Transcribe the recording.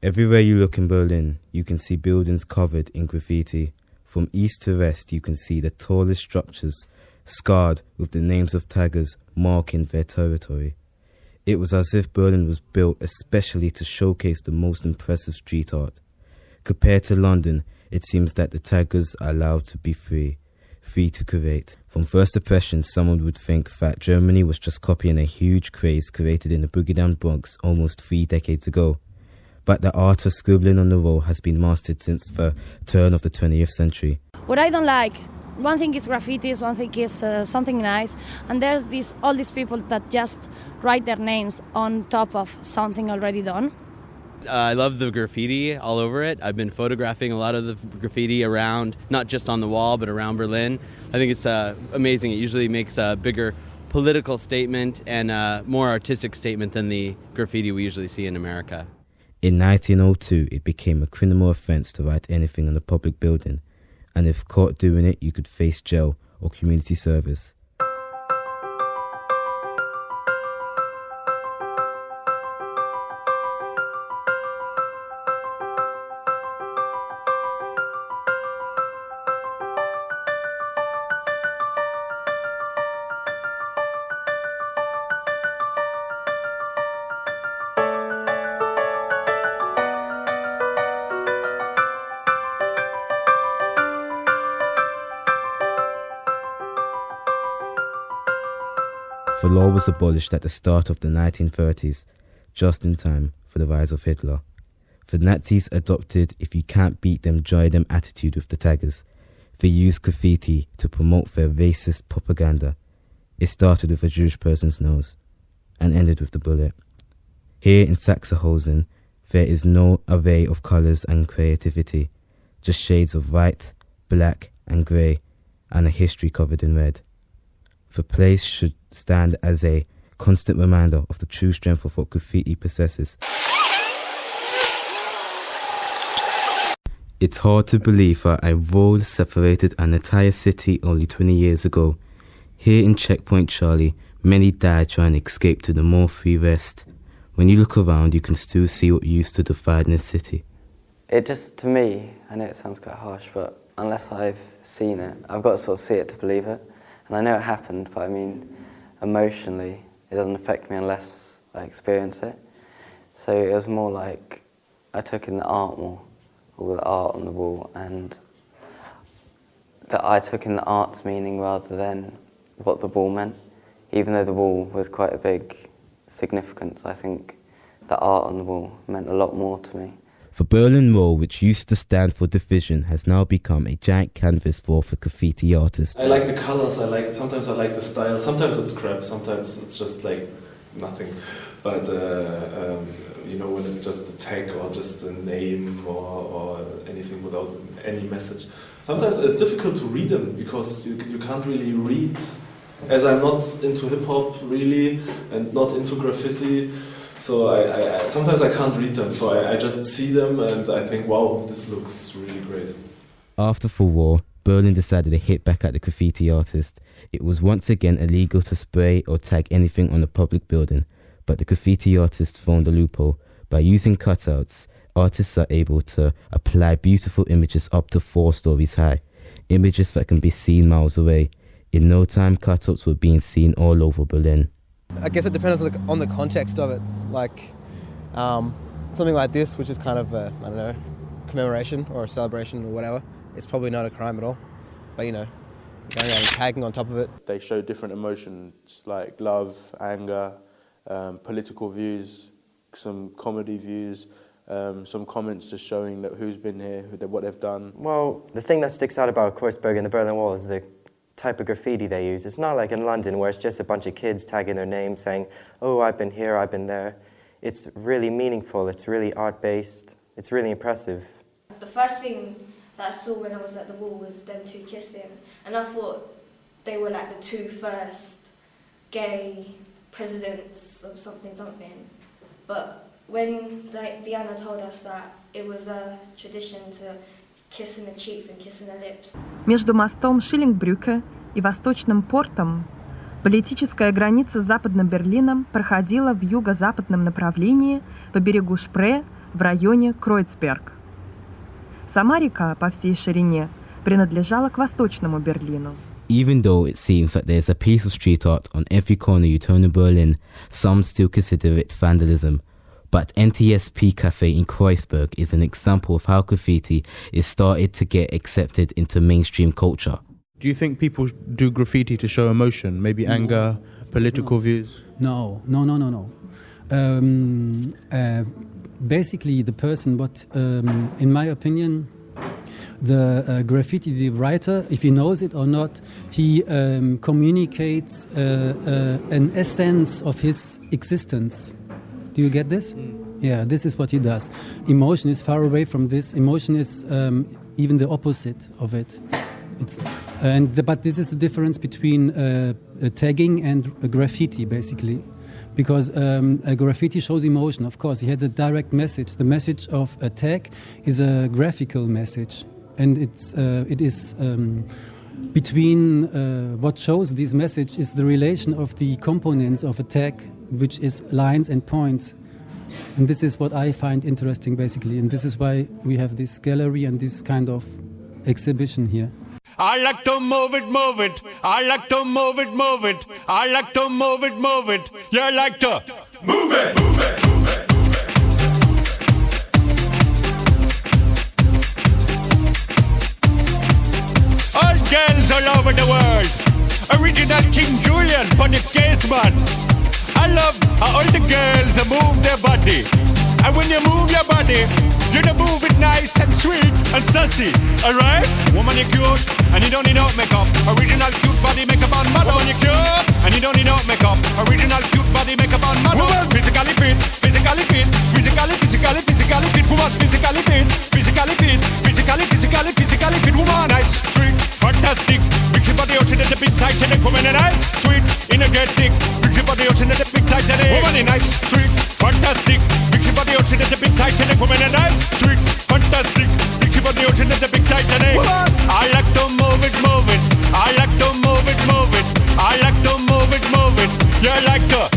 Everywhere you look in Berlin, you can see buildings covered in graffiti. From east to west, you can see the tallest structures scarred with the names of taggers marking their territory. It was as if Berlin was built especially to showcase the most impressive street art. Compared to London, it seems that the taggers are allowed to be free to create. From first impressions, someone would think that Germany was just copying a huge craze created in the Boogie Down Bronx almost 3 decades ago. But the art of scribbling on the wall has been mastered since the turn of the 20th century. What I don't like, one thing is graffiti, one thing is something nice, and there's all these people that just write their names on top of something already done. I love the graffiti all over it. I've been photographing a lot of the graffiti around, not just on the wall, but around Berlin. I think it's amazing. It usually makes a bigger political statement and a more artistic statement than the graffiti we usually see in America. In 1902, it became a criminal offence to write anything on a public building, and if caught doing it, you could face jail or community service. The law was abolished at the start of the 1930s, just in time for the rise of Hitler. The Nazis adopted "if you can't beat them, join them" attitude with the taggers. They used graffiti to promote their racist propaganda. It started with a Jewish person's nose and ended with the bullet. Here in Sachsenhausen, there is no array of colours and creativity, just shades of white, black and grey, and a history covered in red. The place should stand as a constant reminder of the true strength of what graffiti possesses. It's hard to believe that a wall separated an entire city only 20 years ago. Here in Checkpoint Charlie, many died trying to escape to the more free West. When you look around, you can still see what used to divide this city. It just, to me, I know it sounds quite harsh, but unless I've seen it, I've got to sort of see it to believe it. And I know it happened, but I mean, emotionally, it doesn't affect me unless I experience it. So it was more like I took in the art more, all the art on the wall, and that I took in the art's meaning rather than what the wall meant. Even though the wall was quite a big significance, I think the art on the wall meant a lot more to me. The Berlin Wall, which used to stand for division, has now become a giant canvas for graffiti artists. I like the colors, sometimes I like the style, sometimes it's crap, sometimes it's just like nothing. But you know, when it's just a tag or just a name or anything without any message. Sometimes it's difficult to read them because you can't really read, as I'm not into hip-hop really and not into graffiti. So I sometimes I can't read them, so I just see them and I think, wow, this looks really great. After the war, Berlin decided to hit back at the graffiti artist. It was once again illegal to spray or tag anything on a public building, but the graffiti artists found a loophole. By using cutouts, artists are able to apply beautiful images up to 4 stories high, images that can be seen miles away. In no time, cutouts were being seen all over Berlin. I guess it depends on the context of it. Like something like this, which is kind of a, I don't know, commemoration or a celebration or whatever, it's probably not a crime at all. But you know, going out and tagging on top of it. They show different emotions like love, anger, political views, some comedy views, some comments just showing that who's been here, what they've done. Well, the thing that sticks out about Kreuzberg and the Berlin Wall is the type of graffiti they use. It's not like in London where it's just a bunch of kids tagging their names saying, oh, I've been here, I've been there. It's really meaningful, it's really art-based, it's really impressive. The first thing that I saw when I was at the wall was them two kissing, and I thought they were like the 2 first gay presidents of something. But when Diana told us that it was a tradition to kiss in the cheeks and kiss in the lips. Между мостом Шиллингбрюке и Восточным портом политическая граница с Западным Берлином проходила в юго-западном направлении по берегу Шпрee в районе Кройцберг. Сама река по всей ширине принадлежала к Восточному Берлину. Even though it seems that there's a piece of street art on every corner you turn in Berlin, some still consider it vandalism. But NTSP Cafe in Kreuzberg is an example of how graffiti is started to get accepted into mainstream culture. Do you think people do graffiti to show emotion, maybe anger, political views? No. Basically, the person, in my opinion, the graffiti, the writer, if he knows it or not, he communicates an essence of his existence. Do you get this? Yeah, this is what he does. Emotion is far away from this. Emotion is even the opposite of it. But this is the difference between tagging and graffiti, basically. Because a graffiti shows emotion, of course. He has a direct message. The message of a tag is a graphical message. And it is between what shows this message is the relation of the components of a tag, which is lines and points. And this is what I find interesting, basically. And this is why we have this gallery and this kind of exhibition here. I like to move it, move it. I like to move it, move it. I like to move it, move it. You like to move it, move it. All girls all over the world. Original King Julian, funny case man. I love how all the girls move their body. And when you move your body, you move it nice and sweet and sassy, alright? Woman, you're cute, and you don't need no makeup. Original cute body makeup on model. Woman, you're cute, and you don't need no makeup. Original cute body makeup on model. Woman, physically fit, physically fit, physically fit. Woman, physically fit, physically fit, physically fit. Woman, nice, sweet, fantastic. Big your body ocean at the big Titanic. Woman, nice, sweet, energetic. Big your body ocean at the big Titanic. Woman, nice, sweet, fantastic. Big your body ocean at the big Titanic. Woman, nice, sweet, fantastic. Big your body ocean at the big Titanic. Woman, I like to move it, move it. I like to move it, move it. I like to move it, move it. You like to